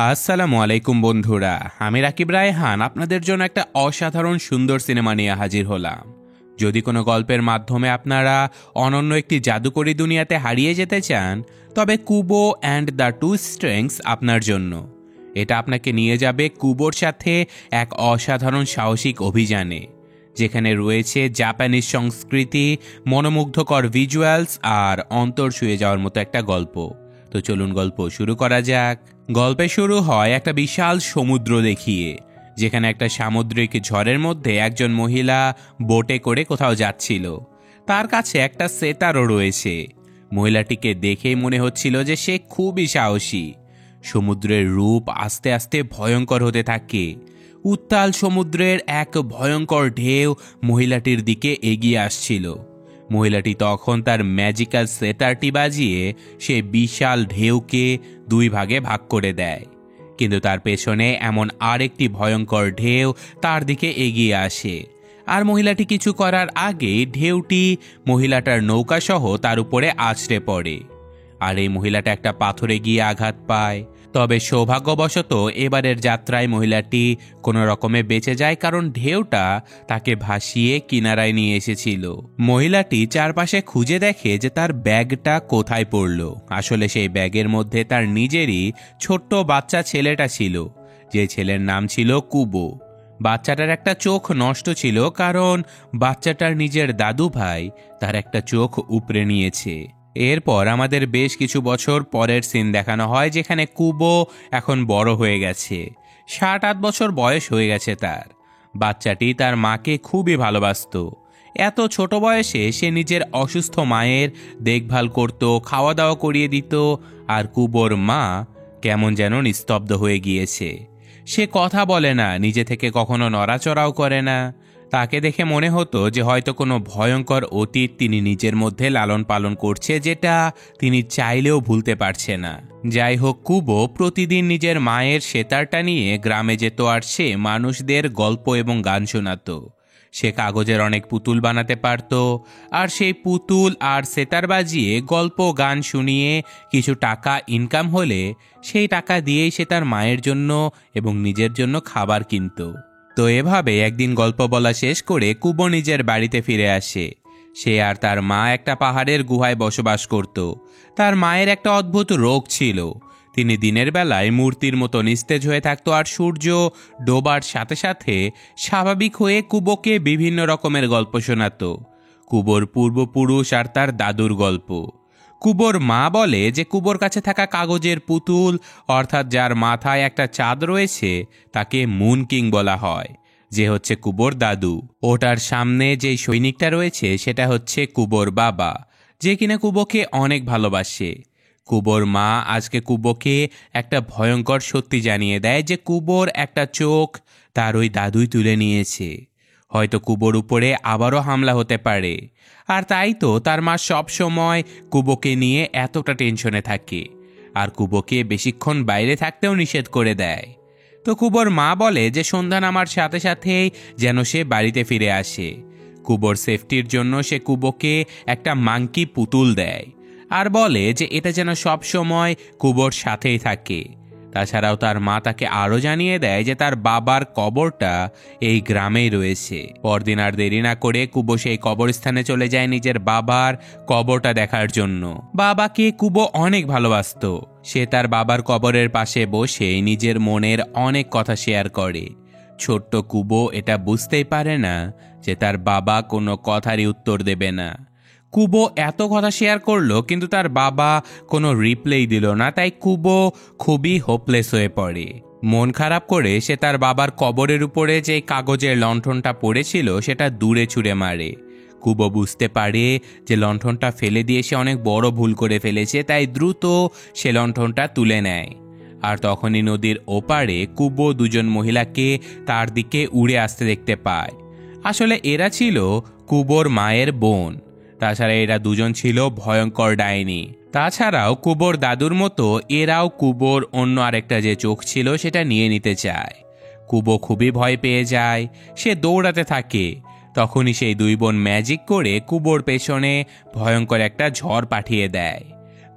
আসসালামু আলাইকুম বন্ধুরা, আমি রাকিব রায়হান আপনাদের জন্য একটা অসাধারণ সুন্দর সিনেমা নিয়ে হাজির হলাম। যদি কোনো গল্পের মাধ্যমে আপনারা অনন্য একটি জাদুকরী দুনিয়াতে হারিয়ে যেতে চান, তবে Kubo and the two strings আপনার জন্য। এটা আপনাকে নিয়ে যাবে কুবোর সাথে এক অসাধারণ সাহসিক অভিযানে, যেখানে রয়েছে জাপানিজ সংস্কৃতি, মনোমুগ্ধকর ভিজুয়ালস আর অন্তর ছুঁয়ে যাওয়ার মতো একটা গল্প। তো চলুন গল্প শুরু করা যাক। গল্পে শুরু হয় একটা বিশাল সমুদ্র দেখিয়ে, যেখানে একটা সামুদ্রিক ঝড়ের মধ্যে একজন মহিলা বোটে করে কোথাও যাচ্ছিল। তার কাছে একটা সেতারও রয়েছে। মহিলাটিকে দেখেই মনে হচ্ছিল যে সে খুবই সাহসী। সমুদ্রের রূপ আস্তে আস্তে ভয়ঙ্কর হতে থাকে। উত্তাল সমুদ্রের এক ভয়ঙ্কর ঢেউ মহিলাটির দিকে এগিয়ে আসছিল। মহিলাটি তখন তার ম্যাজিক্যাল সেতারটি বাজিয়ে সে বিশাল ঢেউকে দুই ভাগে ভাগ করে দেয়। কিন্তু তার পেছনে এমন আরেকটি ভয়ঙ্কর ঢেউ তার দিকে এগিয়ে আসে, আর মহিলাটি কিছু করার আগেই ঢেউটি মহিলাটার নৌকাসহ তার উপরে আছড়ে পড়ে। আর এই মহিলাটা একটা পাথরে গিয়ে আঘাত পায়। তবে সৌভাগ্যবশত এবারের যাত্রায় মহিলাটি কোনো রকমে বেঁচে যায়, কারণ ঢেউটা তাকে ভাসিয়ে কিনারায় নিয়ে এসেছিল। মহিলাটি চারপাশে খুঁজে দেখে যে তার ব্যাগটা কোথায় পড়ল। আসলে সেই ব্যাগের মধ্যে তার নিজেরই ছোট্ট বাচ্চা ছেলেটা ছিল, যে ছেলের নাম ছিল কুবো। বাচ্চাটার একটা চোখ নষ্ট ছিল, কারণ বাচ্চাটার নিজের দাদু ভাই তার একটা চোখ উপড়ে নিয়েছে। এরপর আমাদের বেশ কিছু বছর পরের সিন দেখানো হয়, যেখানে কুবো এখন বড় হয়ে গেছে। 7-8 বছর বয়স হয়ে গেছে তার। বাচ্চাটি তার মাকে খুবই ভালোবাসত। এত ছোট বয়সে সে নিজের অসুস্থ মায়ের দেখভাল করত, খাওয়া দাওয়া করিয়ে দিত। আর কুবোর মা কেমন যেন নিস্তব্ধ হয়ে গিয়েছে। সে কথা বলে না, নিজে থেকে কখনো নড়াচড়াও করে না। তাকে দেখে মনে হতো যে হয়তো কোনো ভয়ঙ্কর অতীত তিনি নিজের মধ্যে লালন পালন করছে, যেটা তিনি চাইলেও ভুলতে পারছে না। যাই হোক, কুবো প্রতিদিন নিজের মায়ের সেতারটা নিয়ে গ্রামে যেত, আর সে মানুষদের গল্প এবং গান শোনাতো। সে কাগজের অনেক পুতুল বানাতে পারত, আর সেই পুতুল আর সেতার বাজিয়ে গল্প গান শুনিয়ে কিছু টাকা ইনকাম হলে সেই টাকা দিয়েই সে তার মায়ের জন্য এবং নিজের জন্য খাবার কিনত। তো এভাবে একদিন গল্প বলা শেষ করে কুবো নিজের বাড়িতে ফিরে আসে। সে আর তার মা একটা পাহাড়ের গুহায় বসবাস করত। তার মায়ের একটা অদ্ভুত রোগ ছিল। তিনি দিনের বেলায় মূর্তির মতো নিস্তেজ হয়ে থাকতো, আর সূর্য ডোবার সাথে সাথে স্বাভাবিক হয়ে কুবোকে বিভিন্ন রকমের গল্প শোনাতো। কুবোর পূর্বপুরুষ আর তার দাদুর গল্প। কুবোর মা বলে যে কুবোর কাছে থাকা কাগজের পুতুল, অর্থাৎ যার মাথায় একটা চাঁদ রয়েছে, তাকে মুন কিং বলা হয়, যে হচ্ছে কুবোর দাদু। ওটার সামনে যেই সৈনিকটা রয়েছে সেটা হচ্ছে কুবোর বাবা, যে কিনা কুবোকে অনেক ভালোবাসে। কুবোর মা আজকে কুবোকে একটা ভয়ঙ্কর সত্যি জানিয়ে দেয় যে কুবোর একটা চোখ তার ওই দাদুই তুলে নিয়েছে। হয়তো কুবোর উপরে আবারও হামলা হতে পারে। আর তাই তো তার মা সব সময় কুবোকে নিয়ে এতটা টেনশনে থাকে, আর কুবোকে বেশিক্ষণ বাইরে থাকতেও নিষেধ করে দেয়। তো কুবোর মা বলে যে সন্ধ্যা নামার সাথে সাথেই যেন সে বাড়িতে ফিরে আসে। কুবোর সেফটির জন্য সে কুবোকে একটা মাংকি পুতুল দেয়, আর বলে যে এটা যেন সব সময় কুবোর সাথেই থাকে। তাছাড়াও তার মা তাকে আরও জানিয়ে দেয় যে তার বাবার কবরটা এই গ্রামেই রয়েছে। পরদিন আর দেরি না করে কুবো সেই কবরস্থানে চলে যায় নিজের বাবার কবরটা দেখার জন্য। বাবাকে কুবো অনেক ভালোবাসত। সে তার বাবার কবরের পাশে বসে নিজের মনের অনেক কথা শেয়ার করে। ছোট্ট কুবো এটা বুঝতেই পারে না যে তার বাবা কোনো কথারই উত্তর দেবে না। কুবো এত কথা শেয়ার করলো, কিন্তু তার বাবা কোনো রিপ্লাই দিল না। তাই কুবো খুবই হোপলেস হয়ে পড়ে। মন খারাপ করে সে তার বাবার কবরের উপরে যে কাগজের লণ্ঠনটা পড়েছিল সেটা দূরে ছুঁড়ে মারে। কুবো বুঝতে পারে যে লণ্ঠনটা ফেলে দিয়ে সে অনেক বড় ভুল করে ফেলেছে, তাই দ্রুত সে লণ্ঠনটা তুলে নেয়। আর তখনই নদীর ওপারে কুবো দুজন মহিলাকে তার দিকে উড়ে আসতে দেখতে পায়। আসলে এরা ছিল কুবোর মায়ের বোন। তাছাড়া এরা দুজন ছিল ভয়ঙ্কর ডাইনি। তাছাড়াও কুবোর দাদুর মতো এরাও কুবোর অন্য আরেকটা যে চোখ ছিল সেটা নিয়ে নিতে চায়। কুবো খুবই ভয় পেয়ে যায়। সে দৌড়াতে থাকে। তখনই সেই দুই বোন ম্যাজিক করে কুবোর পেছনে ভয়ঙ্কর একটা ঝড় পাঠিয়ে দেয়।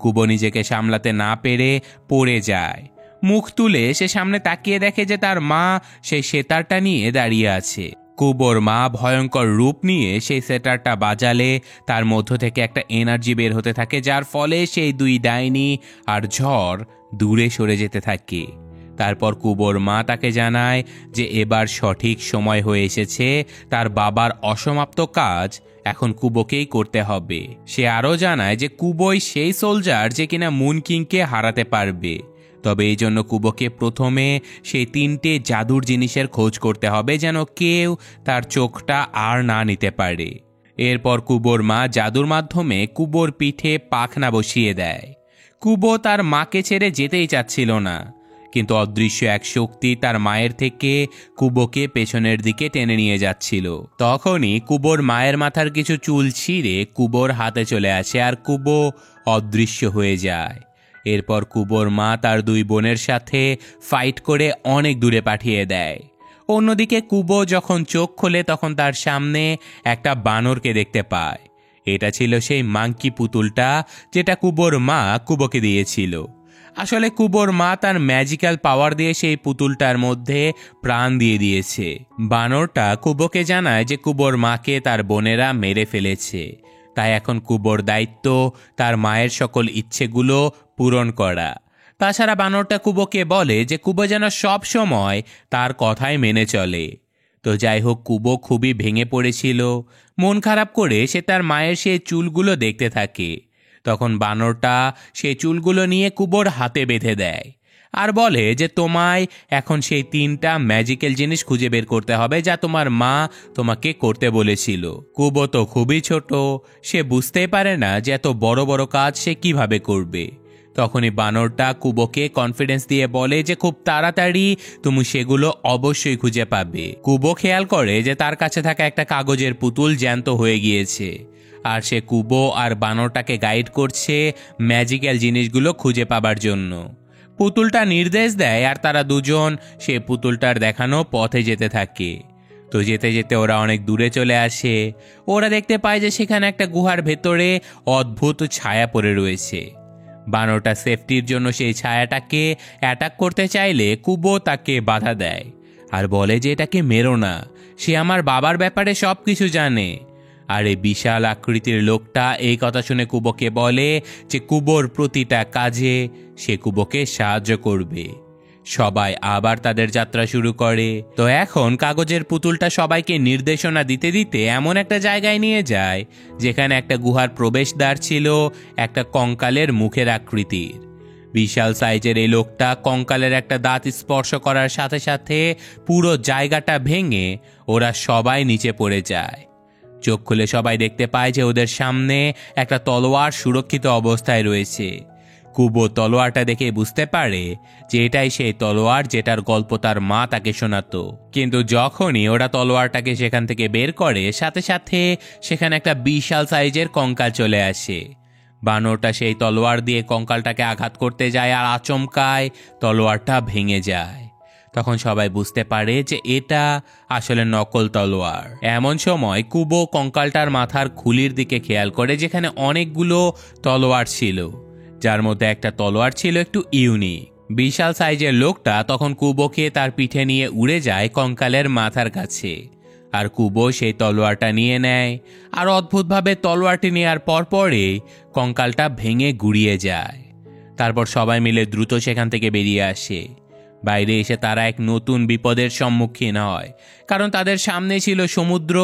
কুবো নিজেকে সামলাতে না পেরে পড়ে যায়। মুখ তুলে সে সামনে তাকিয়ে দেখে যে তার মা সেই সেতারটা নিয়ে দাঁড়িয়ে আছে। কুবোর মা ভয়ঙ্কর রূপ নিয়ে সেই সেতারটা বাজালে তার মধ্য থেকে একটা এনার্জি বের হতে থাকে, যার ফলে সেই দুই ডাইনি আর ঝড় দূরে সরে যেতে থাকে। তারপর কুবোর মা তাকে জানায় যে এবার সঠিক সময় হয়ে এসেছে, তার বাবার অসমাপ্ত কাজ এখন কুবোকেই করতে হবে। সে আরও জানায় যে কুবোই সেই সোলজার যে কিনা মুন কিংকে হারাতে পারবে। তবে এই জন্য কুবোকে প্রথমে সেই 3টে জাদুর জিনিসের খোঁজ করতে হবে, যেন কেউ তার চোখটা আর না নিতে পারে। এরপর কুবোর মা জাদুর মাধ্যমে কুবোর পিঠে পাখনা বসিয়ে দেয়। কুবো তার মাকে ছেড়ে যেতেই চাচ্ছিল না, কিন্তু অদৃশ্য এক শক্তি তার মায়ের থেকে কুবোকে পেছনের দিকে টেনে নিয়ে যাচ্ছিল। তখনই কুবোর মায়ের মাথার কিছু চুল ছিঁড়ে কুবোর হাতে চলে আসে আর কুবো অদৃশ্য হয়ে যায়। এরপর কুবোর মা তার 2 বোনের সাথে ফাইট করে অনেক দূরে পাঠিয়ে দেয়। অন্যদিকে কুবো যখন চোখ খোলে তখন তার সামনে একটা বানরকে দেখতে পায়। এটা ছিল সেই মাংকি পুতুলটা যেটা কুবোর মা কুবোকে দিয়েছিল। আসলে কুবোর মা তার ম্যাজিক্যাল পাওয়ার দিয়ে সেই পুতুলটার মধ্যে প্রাণ দিয়ে দিয়েছে। বানরটা কুবোকে জানায় যে কুবোর মাকে তার বোনেরা মেরে ফেলেছে, তাই এখন কুবোর দায়িত্ব তার মায়ের সকল ইচ্ছেগুলো পূরণ করা। তাছাড়া বানরটা কুবোকে বলে যে কুবো যেন সব সময় তার কথাই মেনে চলে। তো যাই হোক, কুবো খুবই ভেঙে পড়েছিল। মন খারাপ করে সে তার মায়ের সেই চুলগুলো দেখতে থাকে। তখন বানরটা সেই চুলগুলো নিয়ে কুবোর হাতে বেঁধে দেয় আর বলে যে তোমায় এখন সেই 3টা ম্যাজিক্যাল জিনিস খুঁজে বের করতে হবে যা তোমার মা তোমাকে করতে বলেছিল। কুবো তো খুবই ছোট, সে বুঝতেই পারে না যে এত বড় বড় কাজ সে কিভাবে করবে। তখনই বানরটা কুবোকে কনফিডেন্স দিয়ে বলে যে খুব তাড়াতাড়ি তুমি সেগুলো অবশ্যই খুঁজে পাবে। কুবো খেয়াল করে যে তার কাছে থাকা একটা কাগজের পুতুল জ্যান্ত হয়ে গিয়েছে, আর সে কুবো আর বানরটাকে গাইড করছে ম্যাজিক্যাল জিনিসগুলো খুঁজে পাবার জন্য। পুতুলটা নির্দেশ দেয় আর তারা দুজন সে পুতুলটার দেখানো পথে যেতে থাকে। তো যেতে যেতে ওরা অনেক দূরে চলে আসে। ওরা দেখতে পায় যে সেখানে একটা গুহার ভেতরে অদ্ভুত ছায়া পড়ে রয়েছে। বানরটা সেফটির জন্য সেই ছায়াটাকে অ্যাটাক করতে চাইলে কুবো তাকে বাধা দেয় আর বলে যে এটাকে মেরো না, সে আমার বাবার ব্যাপারে সব কিছু জানে। আর এই বিশাল আকৃতির লোকটা এই কথা শুনে কুবোকে বলে যে কুবোর প্রতিটা কাজে সে কুবোকে সাহায্য করবে। সবাই আবার তাদের যাত্রা শুরু করে। তো এখন কাগজের পুতুলটা সবাইকে নির্দেশনা দিতে দিতে এমন একটা জায়গায় নিয়ে যায় যেখানে একটা গুহার প্রবেশদ্বার ছিল একটা কঙ্কালের মুখের আকৃতির। বিশাল সাইজের এই লোকটা কঙ্কালের একটা দাঁত স্পর্শ করার সাথে সাথে পুরো জায়গাটা ভেঙে ওরা সবাই নিচে পড়ে যায়। চোখ খুলে সবাই দেখতে পায় যে ওদের সামনে একটা তলোয়ার সুরক্ষিত অবস্থায় রয়েছে। কুবো তলোয়ারটা দেখে বুঝতে পারে যে এটাই সেই তলোয়ার যেটার গল্প তার মা তাকে শোনাতো। কিন্তু যখনই ওরা তলোয়ারটাকে সেখান থেকে বের করে সাথে সাথে সেখানে একটা বিশাল সাইজের কঙ্কাল চলে আসে। বানরটা সেই তলোয়ার দিয়ে কঙ্কালটাকে আঘাত করতে যায় আর আচমকায় তলোয়ারটা ভেঙে যায়। তখন সবাই বুঝতে পারে যে এটা আসলে নকল তলোয়ার। এমন সময় কুবো কঙ্কালটার মাথার খুলির দিকে খেয়াল করে যেখানে অনেকগুলো তলোয়ার ছিল, যার মধ্যে একটা তলোয়ার ছিল একটু ইউনিক। বিশাল সাইজের লোকটা তখন কুবোকে তার পিঠে নিয়ে উড়ে যায় কঙ্কালের মাথার কাছে, আর কুবো সেই তলোয়ারটা নিয়ে নেয়। আর অদ্ভুতভাবে তলোয়ারটি নেওয়ার পরপরই কঙ্কালটা ভেঙে গুড়িয়ে যায়। তারপর সবাই মিলে দ্রুত সেখান থেকে বেরিয়ে আসে। বাইরে এসে তারা এক নতুন বিপদের সম্মুখীন হয়, কারণ তাদের সামনে ছিল সমুদ্র,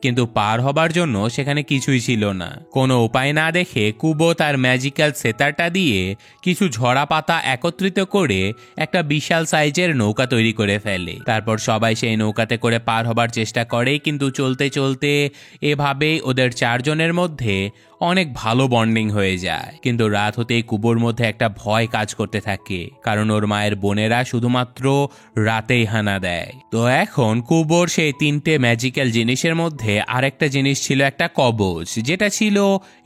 কিন্তু পার হবার জন্য সেখানে কিছুই ছিল না। কোনো উপায় না দেখে কুবো তার ম্যাজিক্যাল সেতারটা দিয়ে কিছু ঝরা পাতা একত্রিত করে একটা বিশাল সাইজের নৌকা তৈরি করে ফেলে। তারপর সবাই সেই নৌকাতে করে পার হবার চেষ্টা করে, কিন্তু চলতে চলতে এভাবেই ওদের 4 জনের মধ্যে অনেক ভালো বন্ডিং হয়ে যায়। কিন্তু রাত হতেই কুবোর মধ্যে একটা ভয় কাজ করতে থাকে, কারণ ওর মায়ের বোনেরা শুধুমাত্র রাতেই হানা দেয়। তো এখন কুবোর সেই 3টে ম্যাজিক্যাল জিনিসের মধ্যে আরেকটা জিনিস ছিল একটা কবচ, যেটা ছিল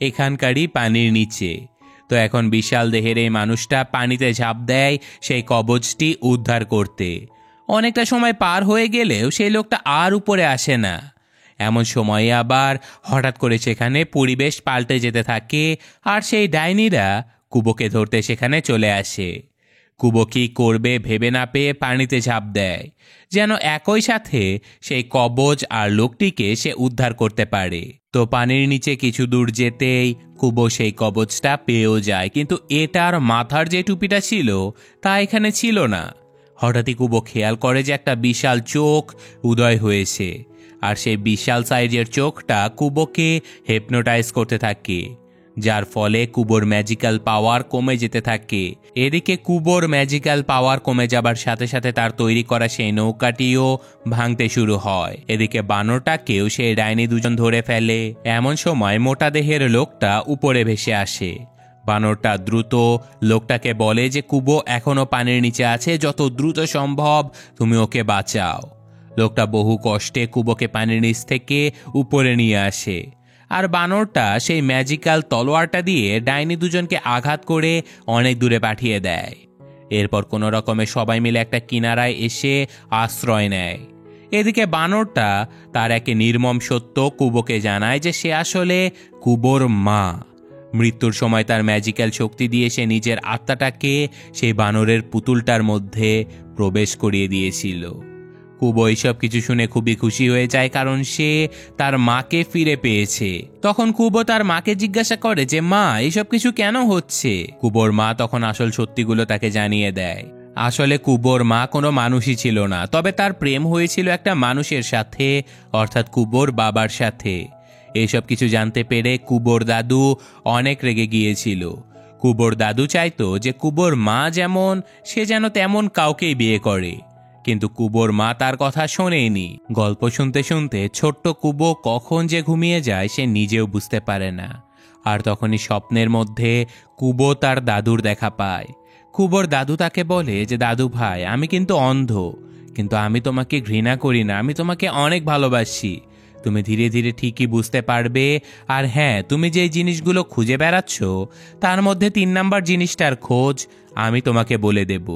এখানকারই পানির নিচে। তো এখন বিশাল দেহের এই মানুষটা পানিতে ঝাঁপ দেয় সেই কবচটি উদ্ধার করতে। অনেকটা সময় পার হয়ে গেলেও সেই লোকটা আর উপরে আসে না। এমন সময়ে আবার হঠাৎ করে সেখানে পরিবেশ পাল্টে যেতে থাকে আর সেই ডাইনিরা কুবোকে ধরতে সেখানে চলে আসে। কুবো কি করবে ভেবে না পেয়ে পানিতে ঝাঁপ দেয়, যেন একই সাথে সেই কবচ আর লোকটিকে সে উদ্ধার করতে পারে। তো পানির নিচে কিছু দূর যেতেই কুবো সেই কবচটা পেয়েও যায়, কিন্তু এটার মাথার যে টুপিটা ছিল তা এখানে ছিল না। হঠাৎই কুবো খেয়াল করে যে একটা বিশাল চোখ উদয় হয়েছে, আর সেই বিশাল সাইজের চোখটা কুবোকে হিপনোটাইজ করতে থাকে, যার ফলে কুবোর ম্যাজিক্যাল পাওয়ার কমে যেতে থাকে। এদিকে কুবোর ম্যাজিক্যাল পাওয়ার কমে যাবার সাথে সাথে তার তৈরি করা সেই নৌকাটিও ভাঙতে শুরু হয়। এদিকে বানরটাকেও সেই ডাইনি দুজন ধরে ফেলে। এমন সময় মোটা দেহের লোকটা উপরে ভেসে আসে। বানরটা দ্রুত লোকটাকে বলে যে কুবো এখনো পানির নিচে আছে, যত দ্রুত সম্ভব তুমি ওকে বাঁচাও। লোকটা বহু কষ্টে কুবোকে পানির নিচ থেকে উপরে নিয়ে আসে, আর বানরটা সেই ম্যাজিক্যাল তলোয়ারটা দিয়ে ডাইনি দুজনকে আঘাত করে অনেক দূরে পাঠিয়ে দেয়। এরপর কোনো রকমে সবাই মিলে একটা কিনারায় এসে আশ্রয় নেয়। এদিকে বানরটা তার একে নির্মম সত্য কুবোকে জানায় যে সে আসলে কুবোর মা। মৃত্যুর সময় তার ম্যাজিক্যাল শক্তি দিয়ে সে নিজের আত্মাটাকে সেই বানরের পুতুলটার মধ্যে প্রবেশ করিয়ে দিয়েছিল। কুবো এইসব কিছু শুনে খুবই খুশি হয়ে যায়, কারণ সে তার মাকে ফিরে পেয়েছে। তখন কুবো তার মাকে জিজ্ঞাসা করে যে মা, এইসব কিছু কেন হচ্ছে? কুবোর মা তখন আসল সত্যিগুলো তাকে জানিয়ে দেয়। আসলে কুবোর মা কোনো মানুষই ছিল না, তবে তার প্রেম হয়েছিল একটা মানুষের সাথে, অর্থাৎ কুবোর বাবার সাথে। এইসব কিছু জানতে পেরে কুবোর দাদু অনেক রেগে গিয়েছিল। কুবোর দাদু চাইতো যে কুবোর মা যেমন, সে যেন তেমন কাউকেই বিয়ে করে, কিন্তু কুবোর মা তার কথা শোনেনি। গল্প শুনতে শুনতে ছোট্ট কুবো কখন যে ঘুমিয়ে যায় সে নিজেও বুঝতে পারে না। আর তখনই স্বপ্নের মধ্যে কুবো তার দাদুর দেখা পায়। কুবোর দাদু তাকে বলে যে দাদু ভাই, আমি কিন্তু অন্ধ, কিন্তু আমি তোমাকে ঘৃণা করি না, আমি তোমাকে অনেক ভালোবাসি। তুমি ধীরে ধীরে ঠিকই বুঝতে পারবে। আর হ্যাঁ, তুমি যে জিনিসগুলো খুঁজে বেড়াচ্ছ তার মধ্যে 3 নাম্বার জিনিসটার খোঁজ আমি তোমাকে বলে দেব।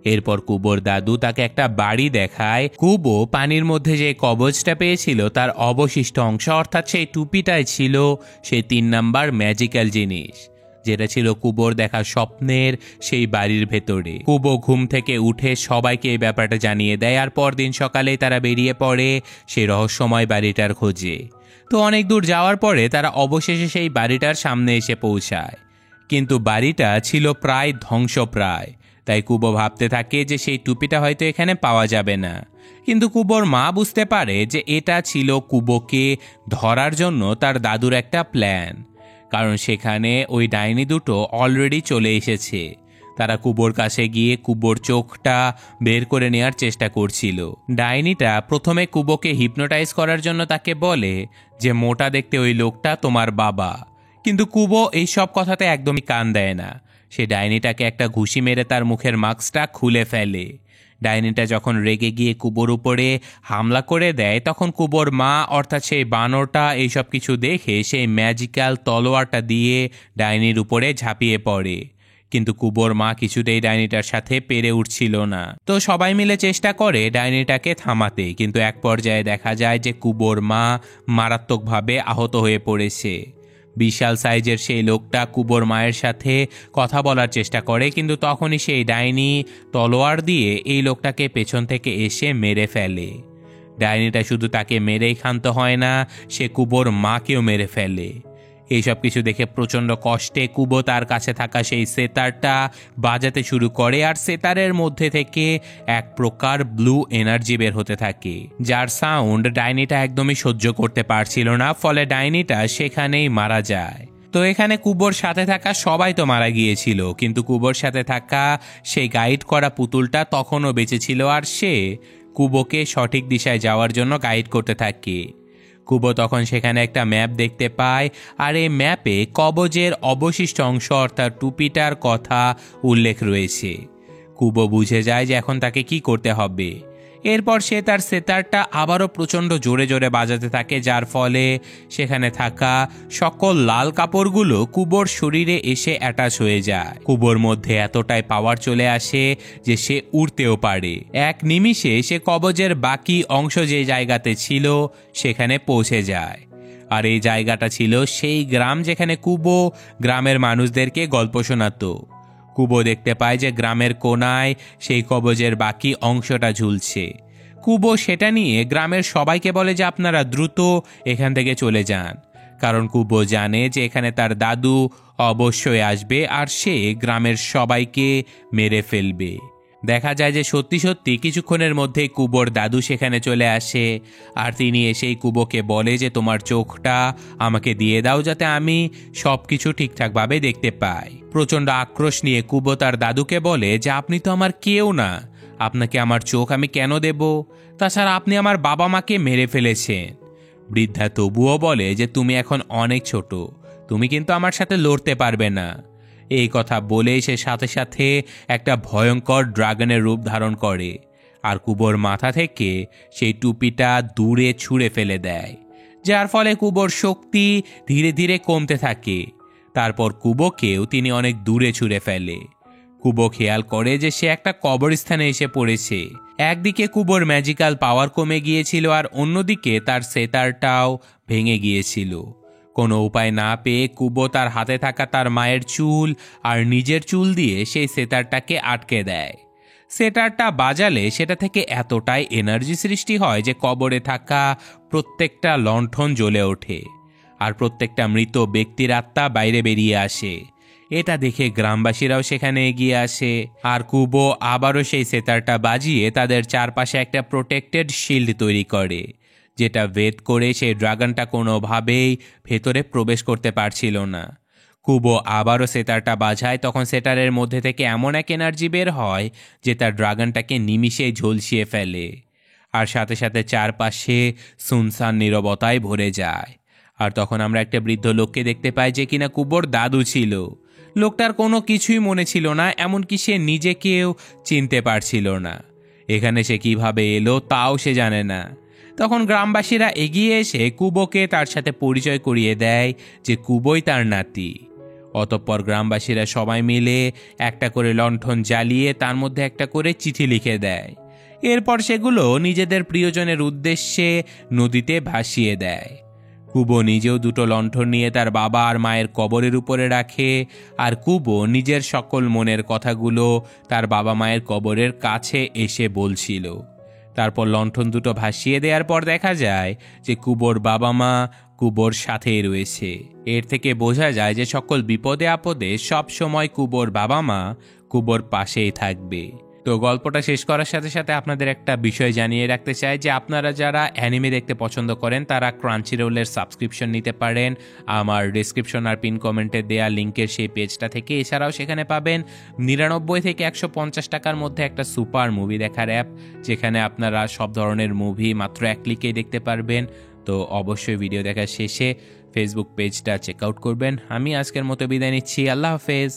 এরপর কুবোর দাদু তাকে একটা বাড়ি দেখায়। কুবো পানির মধ্যে যে কবচটা পেয়েছিল তার অবশিষ্ট অংশ, অর্থাৎ সেই টুপিটাই ছিল সেই 3 নাম্বার ম্যাজিক্যাল জিনিস, যেটা ছিল কুবোর দেখা স্বপ্নের সেই বাড়ির ভেতরে। কুবো ঘুম থেকে উঠে সবাইকে এই ব্যাপারটা জানিয়ে দেয়, আর পরদিন সকালেই তারা বেরিয়ে পড়ে সেই রহস্যময় বাড়িটার খোঁজে। তো অনেক দূর যাওয়ার পরে তারা অবশেষে সেই বাড়িটার সামনে এসে পৌঁছায়, কিন্তু বাড়িটা ছিল প্রায় ধ্বংসপ্রায়। তাই কুবো ভাবতে থাকে যে সেই টুপিটা হয়তো এখানে পাওয়া যাবে না, কিন্তু কুবোর মা বুঝতে পারে যে এটা ছিল কুবোকে ধরার জন্য তার দাদুর একটা প্ল্যান, কারণ সেখানে ওই ডাইনি দুটো অলরেডি চলে এসেছে। তারা কুবোর কাছে গিয়ে কুবোর চোখটা বের করে নেওয়ার চেষ্টা করছিল। ডাইনিটা প্রথমে কুবোকে হিপনোটাইজ করার জন্য তাকে বলে যে মোটা দেখতে ওই লোকটা তোমার বাবা, কিন্তু কুবো এই সব কথাতে একদমই কান দেয় না। সে ডাইনিটাকে একটা ঘুষি মেরে তার মুখের মাস্কটা খুলে ফেলে। ডাইনিটা যখন রেগে গিয়ে কুবোর উপরে হামলা করে দেয়, তখন কুবোর মা অর্থাৎ সেই বানরটা এইসব কিছু দেখে সেই ম্যাজিক্যাল তলোয়ারটা দিয়ে ডাইনির উপরে ঝাঁপিয়ে পড়ে, কিন্তু কুবোর মা কিছুতেই ডাইনিটার সাথে পেরে উঠছিল না। তো সবাই মিলে চেষ্টা করে ডাইনিটাকে থামাতে, কিন্তু এক পর্যায়ে দেখা যায় যে কুবোর মা মারাত্মকভাবে আহত হয়ে পড়েছে। বিশাল সাইজের সেই লোকটা কুবোর মায়ের সাথে কথা বলার চেষ্টা করে, কিন্তু তখনই সেই ডাইনি তলোয়ার দিয়ে এই লোকটাকে পেছন থেকে এসে মেরে ফেলে। ডাইনিটা শুধু তাকে মেরেই ক্ষান্ত হয় না, সে কুবোর মাকেও মেরে ফেলে। এইসব কিছু দেখে প্রচণ্ড কষ্টে কুবো তার কাছে থাকা সেই সেতারটা বাজাতে শুরু করে, আর সেতারের মধ্যে থেকে এক প্রকার ব্লু এনার্জি বের হতে থাকে, যার সাউন্ড ডাইনিটা একদমই সহ্য করতে পারছিল না, ফলে ডাইনিটা সেখানেই মারা যায়। তো এখানে কুবোর সাথে থাকা সবাই তো মারা গিয়েছিল, কিন্তু কুবোর সাথে থাকা সেই গাইড করা পুতুলটা তখনও বেঁচে ছিল, আর সে কুবোকে সঠিক দিশায় যাওয়ার জন্য গাইড করতে থাকে। কুবো তখন সেখানে একটা ম্যাপ দেখতে পায়, আর এই ম্যাপে কবজের অবশিষ্ট অংশ অর্থাৎ টুপিটার কথা উল্লেখ রয়েছে। কুবো বুঝে যায় যে এখন তাকে কি করতে হবে। এরপর সে তার সেতারটা আবারও প্রচণ্ড জোরে জোরে বাজাতে থাকে, যার ফলে সেখানে থাকা সকল লাল কাপড়গুলো কুবোর শরীরে এসে অ্যাটাচ হয়ে যায়। কুবোর মধ্যে এতটাই পাওয়ার চলে আসে যে সে উড়তেও পারে। এক নিমিষে সে কবজের বাকি অংশ যে জায়গাতে ছিল সেখানে পৌঁছে যায়, আর এই জায়গাটা ছিল সেই গ্রাম যেখানে কুবো গ্রামের মানুষদেরকে গল্প শোনাতো। কুবো দেখতে পায় যে গ্রামের কোনায় সেই কবজের বাকি অংশটা ঝুলছে। কুবো সেটা নিয়ে গ্রামের সবাইকে বলে যে আপনারা দ্রুত এখান থেকে চলে যান, কারণ কুবো জানে যে এখানে তার দাদু অবশ্যই আসবে আর সে গ্রামের সবাইকে মেরে ফেলবে। দেখা যায় যে সত্যি সত্যি কিছুক্ষণের মধ্যেই কুবোর দাদু সেখানে চলে আসে, আর তিনি এসেই কুবোকে বলে যে তোমার চোখটা আমাকে দিয়ে দাও যাতে আমি সব কিছু ঠিকঠাকভাবে দেখতে পাই। প্রচণ্ড আক্রোশ নিয়ে কুবো তার দাদুকে বলে যে আপনি তো আমার কেউ না, আপনাকে আমার চোখ আমি কেন দেব? তাছাড়া আপনি আমার বাবা মাকে মেরে ফেলেছেন। বৃদ্ধা তবুও বলে যে তুমি এখন অনেক ছোট, তুমি কিন্তু আমার সাথে লড়তে পারবে না। এই কথা বলেই সে সাথে সাথে একটা ভয়ঙ্কর ড্রাগনের রূপ ধারণ করে আর কুবোর মাথা থেকে সেই টুপিটা দূরে ছুঁড়ে ফেলে দেয়, যার ফলে কুবোর শক্তি ধীরে ধীরে কমতে থাকে। তারপর কুবোকেও তিনি অনেক দূরে ছুঁড়ে ফেলে। কুবো খেয়াল করে যে সে একটা কবরস্থানে এসে পড়েছে। একদিকে কুবোর ম্যাজিক্যাল পাওয়ার কমে গিয়েছিল আর অন্যদিকে তার সেতারটাও ভেঙে গিয়েছিল। কোনো উপায় না পেয়ে কুবো তার হাতে থাকা তার মায়ের চুল আর নিজের চুল দিয়ে সেই সেতারটাকে আটকে দেয়। সেতারটা বাজালে সেটা থেকে এতটাই এনার্জি সৃষ্টি হয় যে কবরে থাকা প্রত্যেকটা লণ্ঠন জ্বলে ওঠে আর প্রত্যেকটা মৃত ব্যক্তির আত্মা বাইরে বেরিয়ে আসে। এটা দেখে গ্রামবাসীরাও সেখানে এগিয়ে আসে আর কুবো আবারও সেই সেতারটা বাজিয়ে তাদের চারপাশে একটা প্রোটেক্টেড শিল্ড তৈরি করে, যেটা ভেদ করে সেই ড্রাগনটা কোনোভাবেই ভেতরে প্রবেশ করতে পারছিল না। কুবো আবারও সেতারটা বাজায়, তখন সেতারের মধ্যে থেকে এমন এক এনার্জি বের হয় যে তার ড্রাগনটাকে নিমিষেই ঝলসিয়ে ফেলে আর সাথে সাথে চারপাশে সুনসান নীরবতায় ভরে যায়। আর তখন আমরা একটা বৃদ্ধ লোককে দেখতে পাই যে কিনা কুবোর দাদু ছিল। লোকটার কোনো কিছুই মনে ছিল না, এমনকি সে নিজেকেও চিনতে পারছিল না। এখানে সে কিভাবে এলো তাও সে জানে না। তখন গ্রামবাসীরা এগিয়ে এসে কুবোকে তার সাথে পরিচয় করিয়ে দেয় যে কুবোই তার নাতি। অতঃপর গ্রামবাসীরা সবাই মিলে একটা করে লণ্ঠন জ্বালিয়ে তার মধ্যে একটা করে চিঠি লিখে দেয়। এরপর সেগুলো নিজেদের প্রিয়জনের উদ্দেশ্যে নদীতে ভাসিয়ে দেয়। কুবো নিজেও দুটো লণ্ঠন নিয়ে তার বাবা আর মায়ের কবরের উপরে রাখে আর কুবো নিজের সকল মনের কথাগুলো তার বাবা মায়ের কবরের কাছে এসে বলছিল। তারপর লণ্ঠন দুটো ভাসিয়ে দেওয়ার পর দেখা যায় যে কুবোর বাবা মা কুবোর সাথেই রয়েছে। এর থেকে বোঝা যায় যে সকল বিপদে আপদে সব সময় কুবোর বাবা মা কুবোর পাশেই থাকবে। তো গল্পটা শেষ করার সাথে সাথে আপনাদের একটা বিষয় জানিয়ে রাখতে চাই যে আপনারা যারা অ্যানিমে দেখতে পছন্দ করেন তারা ক্রাঞ্চিরোলের সাবস্ক্রিপশন নিতে পারেন আমার ডিসক্রিপশন আর পিন কমেন্টে দেয়া লিঙ্কের সেই পেজটা থেকে। এছাড়াও সেখানে পাবেন 99 থেকে 150 টাকার মধ্যে একটা সুপার মুভি দেখার অ্যাপ, যেখানে আপনারা সব ধরনের মুভি মাত্র এক ক্লিকেই দেখতে পারবেন। তো অবশ্যই ভিডিও দেখার শেষে ফেসবুক পেজটা চেক আউট করবেন। আমি আজকের মতো বিদায় নিচ্ছি। আল্লাহ হাফেজ।